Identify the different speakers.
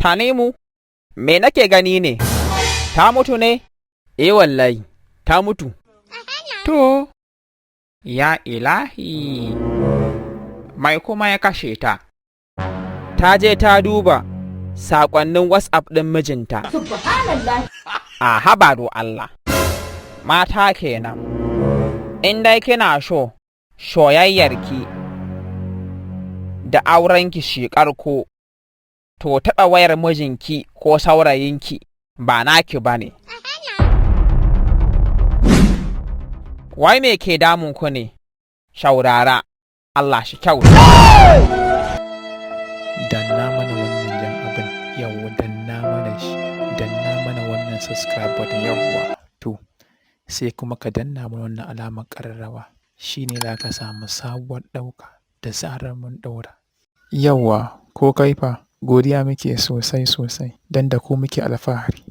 Speaker 1: Tanimu, me nake gani ne? Ta mutu ne? Wallahi, ta mutu. To, ya ilahi, mai kuma ya kashe ta? Ta je ta duba saƙonnin WhatsApp ɗin mijinta. A habaro Allah, mata kenan. In dai kina shoyayyarki da aurenki shiƙarko, to taɓa wayar mijinki ko saurayinki ba naki ba ne. Wai me ke damunku ne? Shaurara, Allah shi kyauta.
Speaker 2: Danna mana wannan jan abin, yawwa danna mana shi, danna mana wannan subscribe button, yawwa. To, sai kuma ka danna mana wannan alamar ƙararrawa, shi ne za ka samu sabuwar ɗauka da zarar mun ɗaura. Yawwa, ko kai fa, godiya muke sosai, don da ku muke alfahari.